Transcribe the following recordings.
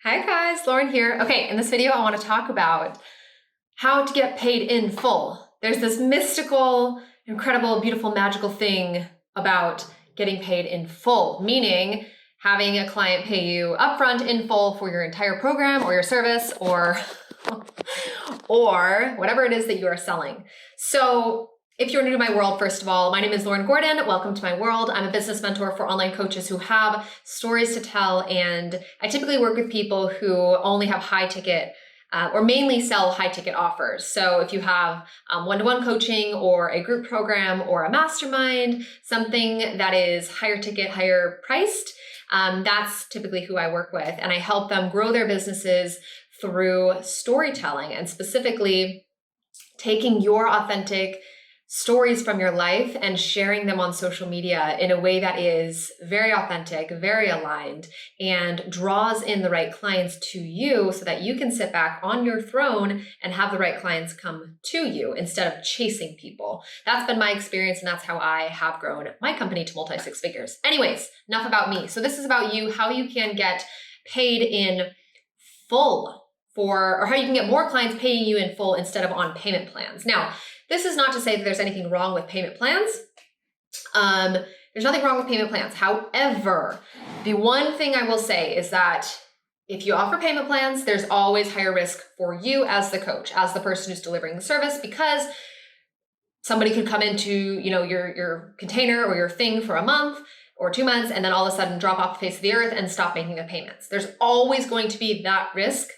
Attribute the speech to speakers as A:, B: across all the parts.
A: Hi guys, Lauren here. Okay, in this video I want to talk about how to get paid in full. There's this mystical, incredible, beautiful, magical thing about getting paid in full, meaning having a client pay you upfront in full for your entire program or your service or whatever it is that you are selling. So if you're new to my world, first of all, my name is Lauren Gordon. Welcome to my world. I'm a business mentor for online coaches who have stories to tell, and I typically work with people who only have high ticket or mainly sell high ticket offers. So if you have one-to-one coaching or a group program or a mastermind, something that is higher ticket, higher priced, that's typically who I work with. And I help them grow their businesses through storytelling and specifically taking your authentic stories from your life and sharing them on social media in a way that is very authentic, very aligned, and draws in the right clients to you so that you can sit back on your throne and have the right clients come to you instead of chasing people. That's been my experience, and that's how I have grown my company to multi-six figures. Anyways, enough about me. So this is about you, how you can get paid in full or how you can get more clients paying you in full instead of on payment plans. Now, this is not to say that there's anything wrong with payment plans. There's nothing wrong with payment plans. However, the one thing I will say is that if you offer payment plans, there's always higher risk for you as the coach, as the person who's delivering the service, because somebody could come into, your container or your thing for a month or 2 months, and then all of a sudden drop off the face of the earth and stop making the payments. There's always going to be that risk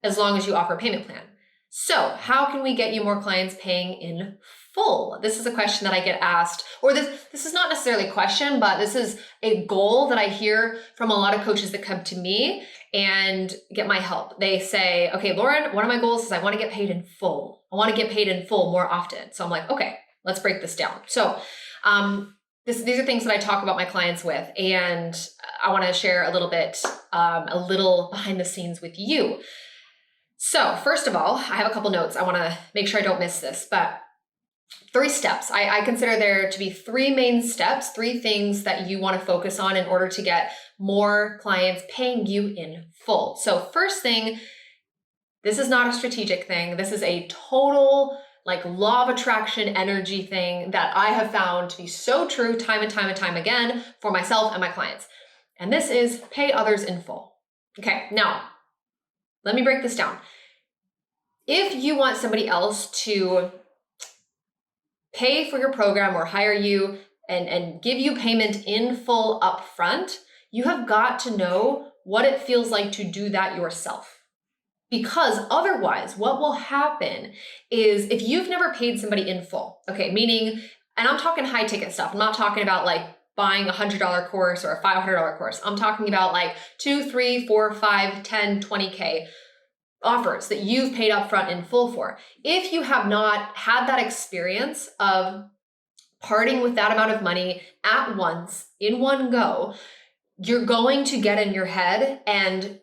A: as long as you offer a payment plan. So how can we get you more clients paying in full? This is a question that I get asked, or this is not necessarily a question, but this is a goal that I hear from a lot of coaches that come to me and get my help. They say, okay, Lauren, one of my goals is I want to get paid in full. I want to get paid in full more often. So I'm like, okay, let's break this down. So these are things that I talk about my clients with, and I want to share a little bit, a little behind the scenes with you. So first of all, I have a couple notes. I want to make sure I don't miss this, but 3 steps. I consider there to be 3 main steps, 3 things that you want to focus on in order to get more clients paying you in full. So first thing, this is not a strategic thing. This is a total law of attraction energy thing that I have found to be so true time and time and time again for myself and my clients. And this is pay others in full. Okay, now, let me break this down. If you want somebody else to pay for your program or hire you and give you payment in full upfront, you have got to know what it feels like to do that yourself. Because otherwise, what will happen is if you've never paid somebody in full, okay, meaning, and I'm talking high ticket stuff. I'm not talking about buying a $100 course or a $500 course. I'm talking about 2, 3, 4, 5, 10, 20K offers that you've paid upfront in full for. If you have not had that experience of parting with that amount of money at once, in one go, you're going to get in your head and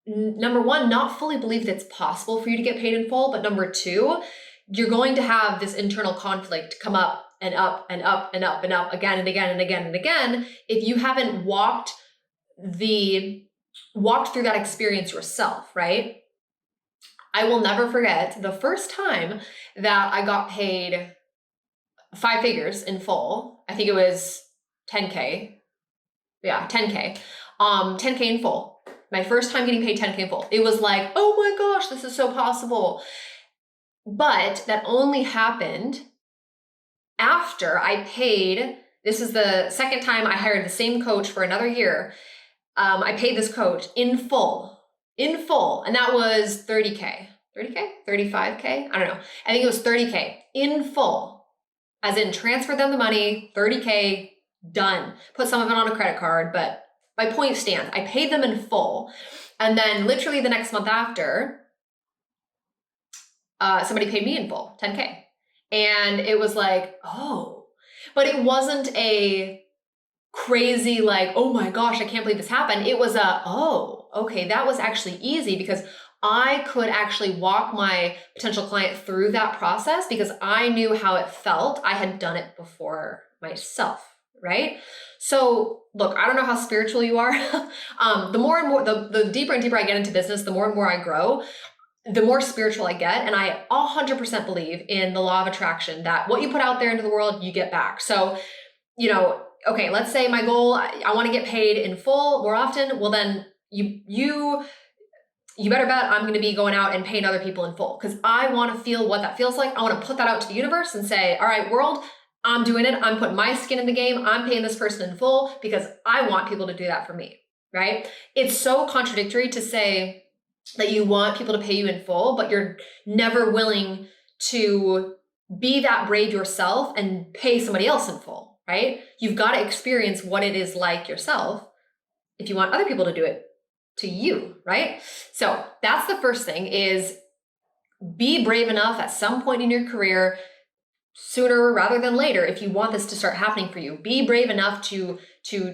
A: number one, not fully believe that it's possible for you to get paid in full, but number 2, you're going to have this internal conflict come up and up and up and up and up again and again and again and again if you haven't walked through that experience yourself, right? I will never forget the first time that I got paid 5 figures in full. I think it was 10K. Yeah, 10K. 10K in full. My first time getting paid 10K in full. It was like, oh my gosh, this is so possible. But that only happened after I paid. This is the second time I hired the same coach for another year. I paid this coach in full, and that was 30K, 35K. I don't know. I think it was 30K in full, as in transfer them the money, 30K done. Put some of it on a credit card, but my point stands. I paid them in full, and then literally the next month after, somebody paid me in full, 10K. And it was like, oh, but it wasn't a crazy oh my gosh, I can't believe this happened. It was oh, okay, that was actually easy because I could actually walk my potential client through that process because I knew how it felt. I had done it before myself, right? So look, I don't know how spiritual you are. The more and more, the deeper and deeper I get into business, the more and more I grow, the more spiritual I get. And I 100% believe in the law of attraction, that what you put out there into the world, you get back. So, okay, let's say my goal, I want to get paid in full more often. Well, then you better bet I'm going to be going out and paying other people in full, because I want to feel what that feels like. I want to put that out to the universe and say, all right, world, I'm doing it. I'm putting my skin in the game. I'm paying this person in full because I want people to do that for me, right? It's so contradictory to say that you want people to pay you in full, but you're never willing to be that brave yourself and pay somebody else in full, right? You've got to experience what it is like yourself if you want other people to do it to you, right? So that's the first thing, is be brave enough at some point in your career, sooner rather than later, if you want this to start happening for you. Be brave enough to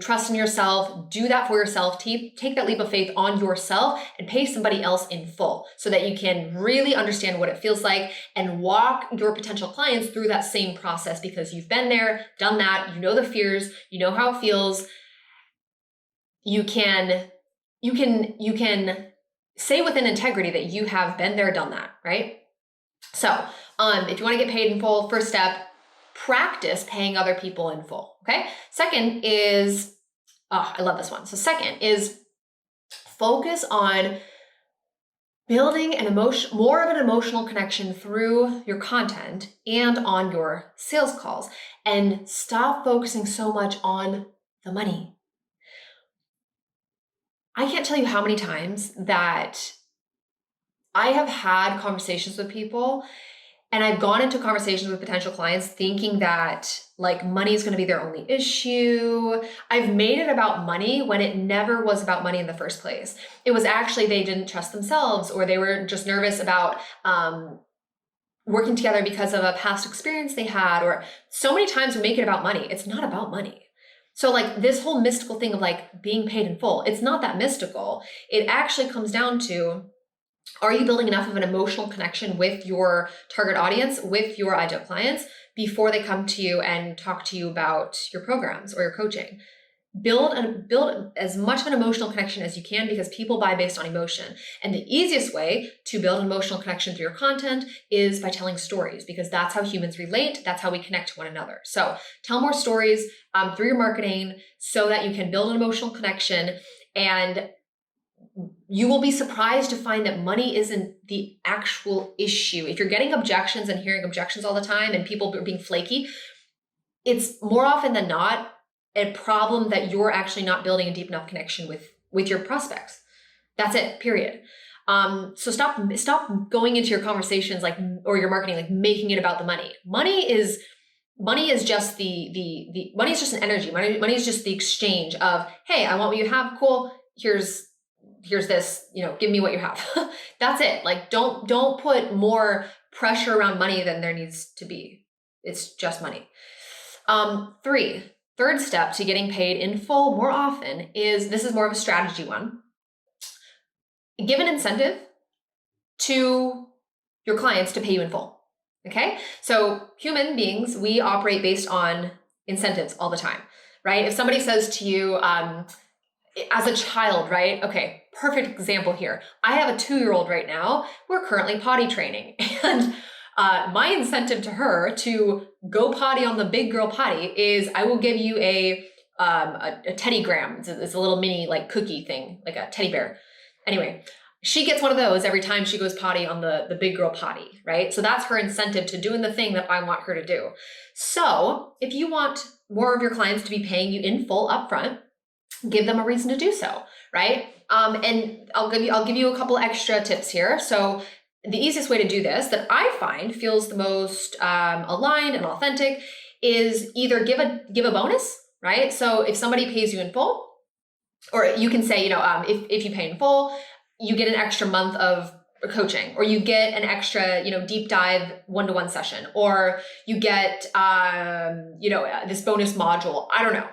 A: trust in yourself, do that for yourself, take that leap of faith on yourself and pay somebody else in full, so that you can really understand what it feels like and walk your potential clients through that same process, because you've been there, done that, you know the fears, you know how it feels. You can say within integrity that you have been there, done that, right? So if you want to get paid in full, first step, practice paying other people in full, okay? Second is, I love this one. So second is focus on building more of an emotional connection through your content and on your sales calls, and stop focusing so much on the money. I can't tell you how many times that I have had conversations with people, and I've gone into conversations with potential clients thinking that like money is going to be their only issue. I've made it about money when it never was about money in the first place. It was actually they didn't trust themselves, or they were just nervous about working together because of a past experience they had. Or so many times we make it about money. It's not about money. So like this whole mystical thing of like being paid in full, it's not that mystical. It actually comes down to, are you building enough of an emotional connection with your target audience, with your ideal clients, before they come to you and talk to you about your programs or your coaching? Build as much of an emotional connection as you can, because people buy based on emotion. And the easiest way to build an emotional connection through your content is by telling stories, because that's how humans relate. That's how we connect to one another. So tell more stories through your marketing so that you can build an emotional connection. And you will be surprised to find that money isn't the actual issue. If you're getting objections and hearing objections all the time and people are being flaky, it's more often than not a problem that you're actually not building a deep enough connection with your prospects. That's it, period. So stop going into your conversations or your marketing, like making it about the money. Money is just the money is just an energy. Money is just the exchange of, hey, I want what you have. Cool. Here's this, give me what you have. That's it. Like, don't put more pressure around money than there needs to be. It's just money. Third step to getting paid in full more often is, this is more of a strategy one. Give an incentive to your clients to pay you in full. Okay. So human beings, we operate based on incentives all the time, right? If somebody says to you, as a child, right? Okay, perfect example here. I have a 2-year-old right now. We're currently potty training, and my incentive to her to go potty on the big girl potty is I will give you a teddygram. It's a little mini like cookie thing, like a teddy bear. Anyway, she gets one of those every time she goes potty on the big girl potty, right? So that's her incentive to doing the thing that I want her to do. So if you want more of your clients to be paying you in full upfront, give them a reason to do so, right? And I'll give you a couple extra tips here. So the easiest way to do this that I find feels the most aligned and authentic is either give a bonus, right? So if somebody pays you in full, or you can say, if you pay in full, you get an extra month of coaching, or you get an extra, deep dive 1-to-1 session, or you get, this bonus module. I don't know.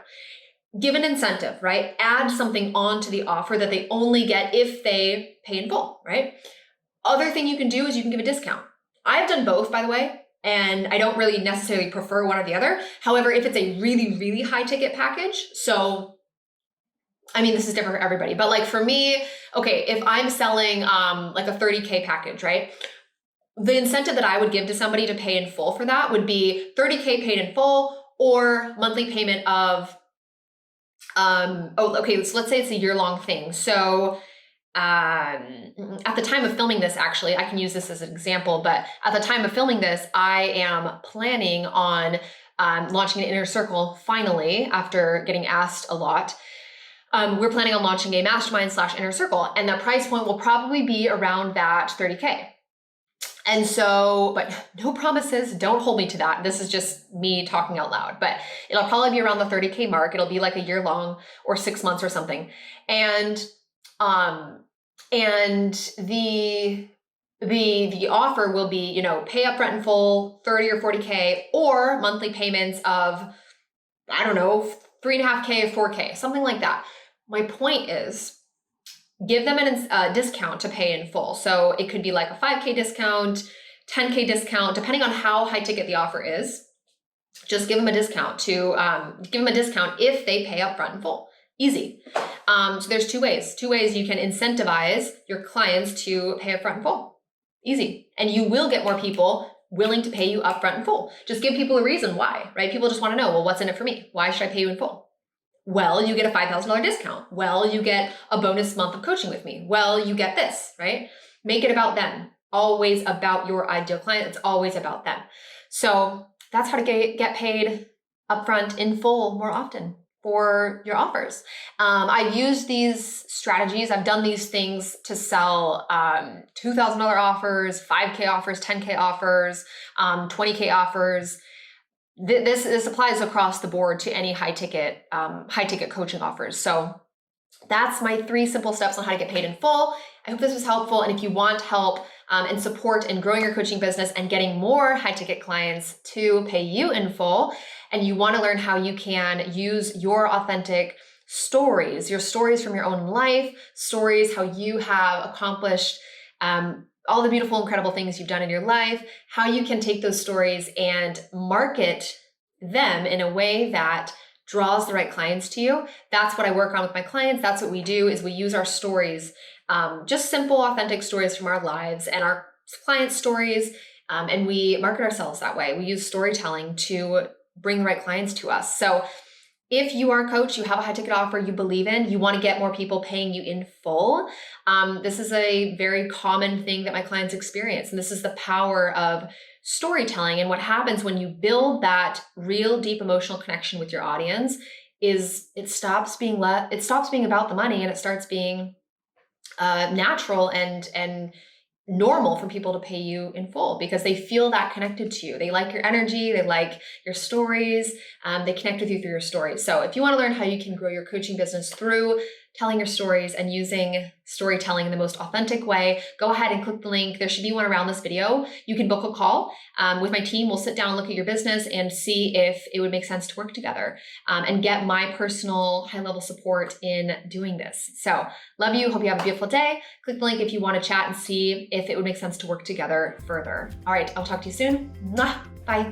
A: Give an incentive, right? Add something onto the offer that they only get if they pay in full, right? Other thing you can do is you can give a discount. I've done both, by the way. and I don't really necessarily prefer one or the other. However, if it's a really, really high ticket package, so I mean, this is different for everybody, but like for me, okay, if I'm selling like a 30K package, right? The incentive that I would give to somebody to pay in full for that would be 30K paid in full or monthly payment of, so let's say it's a year-long thing. So at the time of filming this, actually, I can use this as an example, but at the time of filming this, I am planning on launching an inner circle finally, after getting asked a lot. We're planning on launching a mastermind / inner circle, and the price point will probably be around that 30K. And so, but no promises, don't hold me to that. This is just me talking out loud, but it'll probably be around the 30K mark. It'll be like a year long or 6 months or something. And the offer will be, you know, pay upfront in full, 30 or 40K, or monthly payments of, I don't know, 3.5K or 4K, something like that. My point is, give them a discount to pay in full. So it could be like a 5K discount, 10K discount, depending on how high ticket the offer is. Just give them a discount if they pay upfront in full. Easy. So there's two ways you can incentivize your clients to pay upfront in full. Easy. And you will get more people willing to pay you upfront in full. Just give people a reason why, right? People just want to know, well, what's in it for me? Why should I pay you in full? Well, you get a $5,000 discount. Well, you get a bonus month of coaching with me. Well, you get this, right? Make it about them. Always about your ideal client. It's always about them. So that's how to get paid upfront in full more often for your offers. I've used these strategies. I've done these things to sell $2,000 offers, 5K offers, 10K offers, 20K offers. This applies across the board to any high ticket coaching offers. So that's my 3 simple steps on how to get paid in full. I hope this was helpful. And if you want help and support in growing your coaching business and getting more high ticket clients to pay you in full, and you want to learn how you can use your authentic stories, your stories from your own life, stories how you have accomplished all the beautiful, incredible things you've done in your life, how you can take those stories and market them in a way that draws the right clients to you. That's what I work on with my clients. That's what we do, is we use our stories, just simple, authentic stories from our lives and our clients' stories, and we market ourselves that way. We use storytelling to bring the right clients to us. So if you are a coach, you have a high ticket offer you believe in, you want to get more people paying you in full, this is a very common thing that my clients experience. And this is the power of storytelling. And what happens when you build that real deep emotional connection with your audience is it stops being about the money, and it starts being natural and normal for people to pay you in full, because they feel that connected to you. They like your energy, they like your stories, they connect with you through your stories. So if you want to learn how you can grow your coaching business through telling your stories and using storytelling in the most authentic way, go ahead and click the link. There should be one around this video. You can book a call with my team. We'll sit down, look at your business, and see if it would make sense to work together and get my personal high-level support in doing this. So love you. Hope you have a beautiful day. Click the link if you want to chat and see if it would make sense to work together further. All right, I'll talk to you soon. Mwah. Bye.